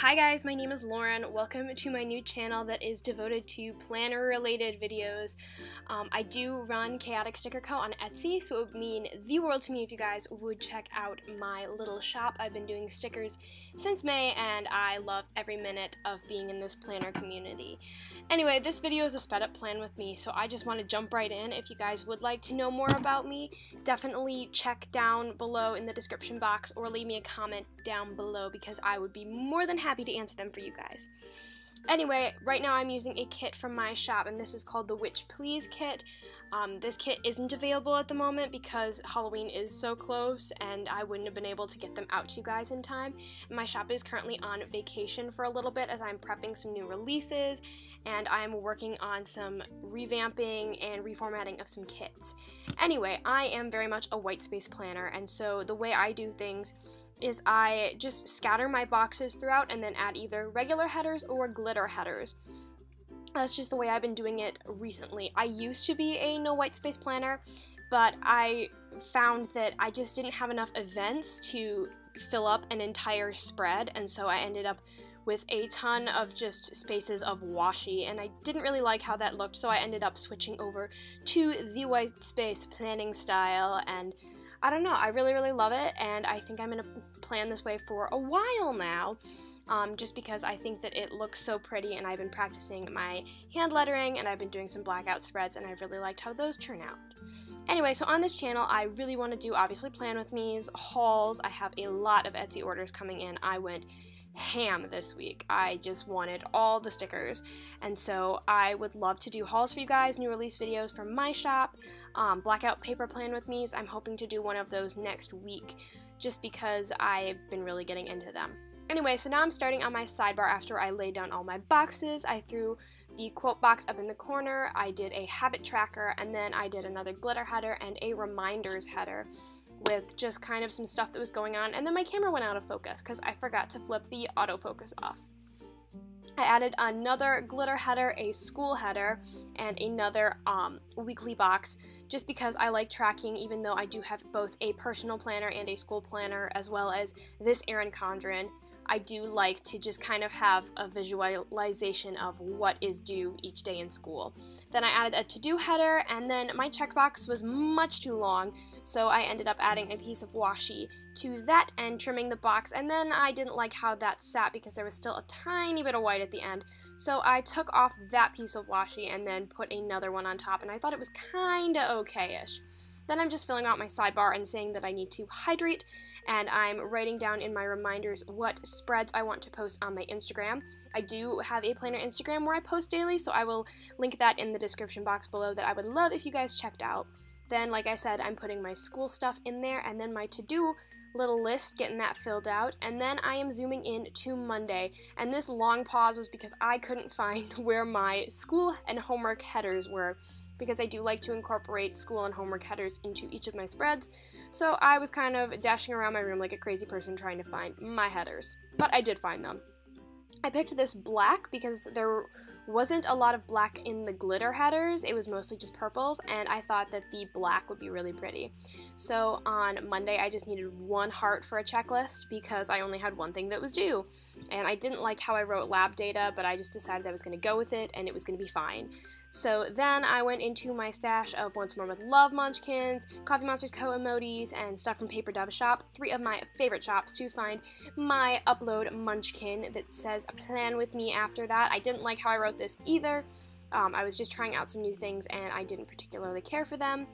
Hi guys, my name is Lauren. Welcome to my new channel that is devoted to planner related videos. I do run ChaoticStickerCo on Etsy, so it would mean the world to me if you guys would check out my little shop. I've been doing stickers since May and I love every minute of being in this planner community. Anyway, this video is a sped up plan with me, so I just want to jump right in. If you guys would like to know more about me, definitely check down below in the description box or leave me a comment down below because I would be more than happy to answer them for you guys. Anyway, right now I'm using a kit from my shop, and this is called the Witch Please kit. This kit isn't available at the moment because Halloween is so close and I wouldn't have been able to get them out to you guys in time. My shop is currently on vacation for a little bit as I'm prepping some new releases and I'm working on some revamping and reformatting of some kits. Anyway, I am very much a white space planner, and so the way I do things is I just scatter my boxes throughout and then add either regular headers or glitter headers. That's just the way I've been doing it recently. I used to be a no white space planner, but I found that I just didn't have enough events to fill up an entire spread, and so I ended up with a ton of just spaces of washi, and I didn't really like how that looked, so I ended up switching over to the white space planning style, and I don't know, I really love it, and I think I'm going to plan this way for a while now, just because I think that it looks so pretty, and I've been practicing my hand lettering, and I've been doing some blackout spreads, and I really liked how those turn out. Anyway, so on this channel, I really want to do, obviously, plan with me's, hauls. I have a lot of Etsy orders coming in. I went ham this week. I just wanted all the stickers, and so I would love to do hauls for you guys, new release videos from my shop, blackout paper plan with me's. I'm hoping to do one of those next week just because I've been really getting into them. Anyway, so now I'm starting on my sidebar after I laid down all my boxes. I threw the quote box up in the corner, I did a habit tracker, and then I did another glitter header and a reminders header with just kind of some stuff that was going on, and then my camera went out of focus because I forgot to flip the autofocus off. I added another glitter header, a school header, and another weekly box just because I like tracking, even though I do have both a personal planner and a school planner as well as this Erin Condren. I do like to just kind of have a visualization of what is due each day in school. Then I added a to-do header, and then my checkbox was much too long, so I ended up adding a piece of washi to that and trimming the box, and then I didn't like how that sat because there was still a tiny bit of white at the end, so I took off that piece of washi and then put another one on top, and I thought it was kinda okay-ish. Then I'm just filling out my sidebar and saying that I need to hydrate, and I'm writing down in my reminders what spreads I want to post on my Instagram. I do have a planner Instagram where I post daily, so I will link that in the description box below that I would love if you guys checked out. Then, like I said, I'm putting my school stuff in there, and then my to-do little list, getting that filled out, and then I am zooming in to Monday, and this long pause was because I couldn't find where my school and homework headers were, because I do like to incorporate school and homework headers into each of my spreads, so I was kind of dashing around my room like a crazy person trying to find my headers, but I did find them. I picked this black because there wasn't a lot of black in the glitter headers, it was mostly just purples, and I thought that the black would be really pretty. So on Monday I just needed one heart for a checklist because I only had one thing that was due, and I didn't like how I wrote lab data, but I just decided I was going to go with it and it was going to be fine. So then I went into my stash of Once More with Love munchkins, Coffee Monsters Co. emojis, and stuff from Paper Dove Shop, three of my favorite shops, to find my upload munchkin that says plan with me after that. I didn't like how I wrote this either. I was just trying out some new things and I didn't particularly care for them.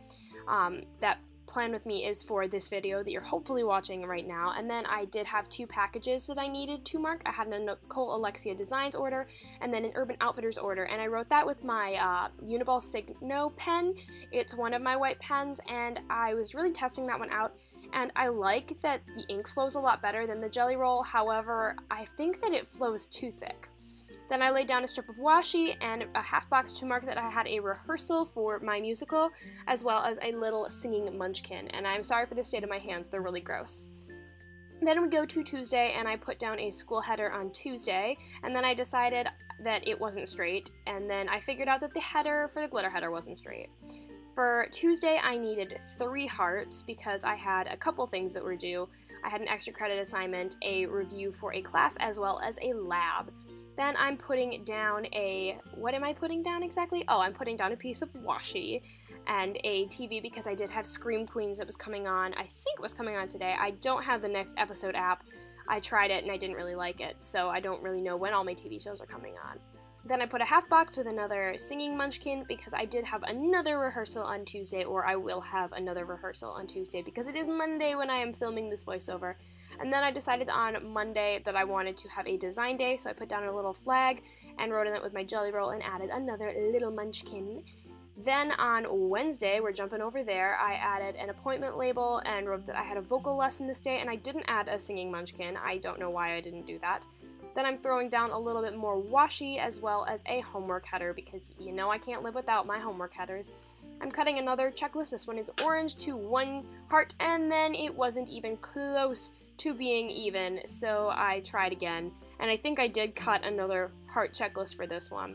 That plan with me is for this video that you're hopefully watching right now, and then I did have two packages that I needed to mark. I had a Nicole Alexia Designs order and then an Urban Outfitters order, and I wrote that with my Uniball Signo pen. It's one of my white pens, and I was really testing that one out, and I like that the ink flows a lot better than the Jelly Roll. However, I think that it flows too thick. Then I laid down a strip of washi and a half box to mark that I had a rehearsal for my musical, as well as a little singing munchkin, and I'm sorry for the state of my hands, they're really gross. Then we go to Tuesday, and I put down a school header on Tuesday, and then I decided that it wasn't straight, and then I figured out that the header for the glitter header wasn't straight. For Tuesday, I needed 3 hearts because I had a couple things that were due. I had an extra credit assignment, a review for a class, as well as a lab. Then I'm putting down what am I putting down exactly? Oh, I'm putting down a piece of washi and a TV because I did have Scream Queens that was coming on. I think it was coming on today. I don't have the next episode app. I tried it and I didn't really like it, so I don't really know when all my TV shows are coming on. Then I put a half box with another singing munchkin because I did have another rehearsal on Tuesday, or I will have another rehearsal on Tuesday because it is Monday when I am filming this voiceover. And then I decided on Monday that I wanted to have a design day, so I put down a little flag and wrote in it with my jelly roll and added another little munchkin. Then on Wednesday, we're jumping over there, I added an appointment label and wrote that I had a vocal lesson this day, and I didn't add a singing munchkin. I don't know why I didn't do that. Then I'm throwing down a little bit more washi as well as a homework header because you know I can't live without my homework headers. I'm cutting another checklist. This one is orange to 1 heart, and then it wasn't even close to being even, so I tried again. And I think I did cut another heart checklist for this one.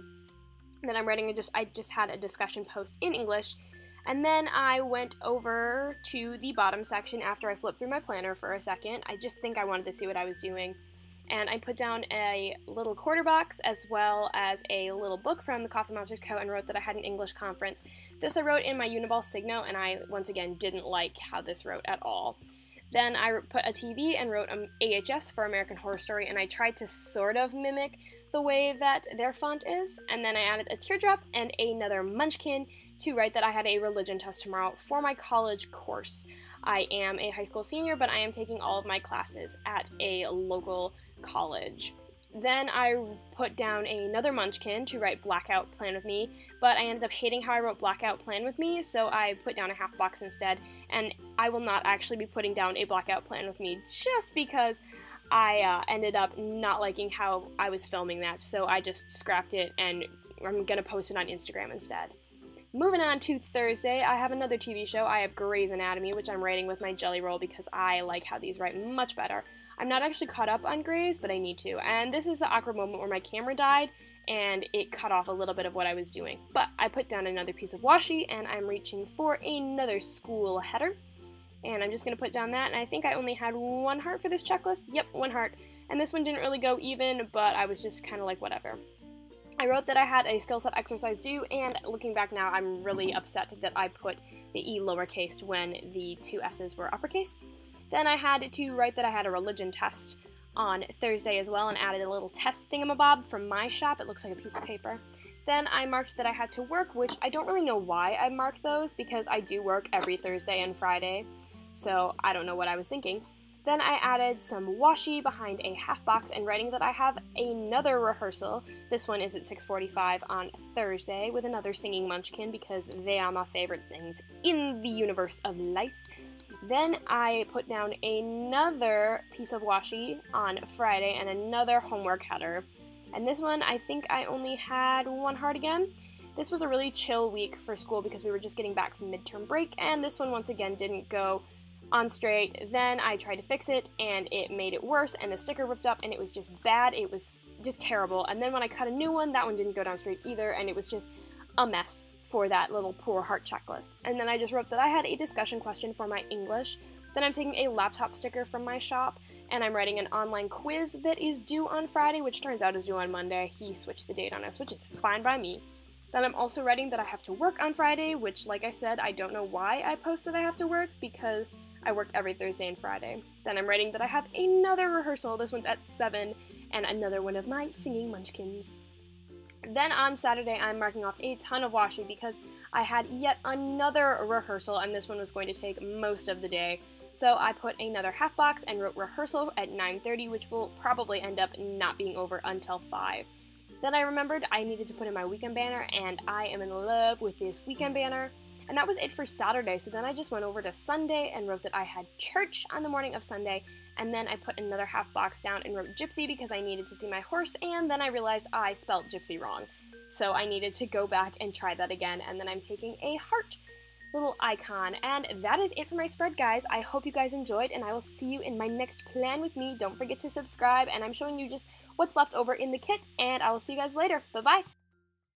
Then I'm writing I just had a discussion post in English, and then I went over to the bottom section after I flipped through my planner for a second. I just think I wanted to see what I was doing. And I put down a little quarter box as well as a little book from the Coffee Monsters Co. and wrote that I had an English conference. This I wrote in my Uniball Signo, and I, once again, didn't like how this wrote at all. Then I put a TV and wrote AHS for American Horror Story, and I tried to sort of mimic the way that their font is. And then I added a teardrop and another munchkin to write that I had a religion test tomorrow for my college course. I am a high school senior, but I am taking all of my classes at a local college. Then I put down another munchkin to write Blackout Plan With Me, but I ended up hating how I wrote Blackout Plan With Me, so I put down a half box instead, and I will not actually be putting down a Blackout Plan With Me just because I ended up not liking how I was filming that, so I just scrapped it and I'm gonna post it on Instagram instead. Moving on to Thursday, I have another TV show. I have Grey's Anatomy, which I'm writing with my jelly roll because I like how these write much better. I'm not actually caught up on Grey's, but I need to. And this is the awkward moment where my camera died and it cut off a little bit of what I was doing. But I put down another piece of washi and I'm reaching for another school header. And I'm just going to put down that, and I think I only had 1 heart for this checklist. Yep, 1 heart. And this one didn't really go even, but I was just kind of like, whatever. I wrote that I had a skill set exercise due, and looking back now, I'm really upset that I put the E lowercased when the 2 S's were uppercased. Then I had to write that I had a religion test on Thursday as well, and added a little test thingamabob from my shop. It looks like a piece of paper. Then I marked that I had to work, which I don't really know why I marked those, because I do work every Thursday and Friday, so I don't know what I was thinking. Then I added some washi behind a half box and writing that I have another rehearsal. This one is at 6:45 on Thursday with another singing munchkin because they are my favorite things in the universe of life. Then I put down another piece of washi on Friday and another homework header. And this one, I think I only had 1 heart again. This was a really chill week for school because we were just getting back from midterm break, and this one once again didn't go on straight. Then I tried to fix it and it made it worse, and the sticker ripped up and it was just bad. It was just terrible. And then when I cut a new one, that one didn't go down straight either, and it was just a mess for that little poor heart checklist. And then I just wrote that I had a discussion question for my English. Then I'm taking a laptop sticker from my shop, and I'm writing an online quiz that is due on Friday, which turns out is due on Monday. He switched the date on us, which is fine by me. Then I'm also writing that I have to work on Friday, which, like I said, I don't know why I posted I have to work, because I work every Thursday and Friday. Then I'm writing that I have another rehearsal. This one's at 7, and another one of my singing munchkins. Then on Saturday, I'm marking off a ton of washi because I had yet another rehearsal, and this one was going to take most of the day. So I put another half box and wrote rehearsal at 9:30, which will probably end up not being over until 5. Then I remembered I needed to put in my weekend banner, and I am in love with this weekend banner. And that was it for Saturday, so then I just went over to Sunday and wrote that I had church on the morning of Sunday, and then I put another half box down and wrote gypsy because I needed to see my horse, and then I realized I spelled gypsy wrong. So I needed to go back and try that again, and then I'm taking a heart little icon. And that is it for my spread, guys. I hope you guys enjoyed, and I will see you in my next plan with me. Don't forget to subscribe, and I'm showing you just what's left over in the kit, and I will see you guys later. Bye-bye!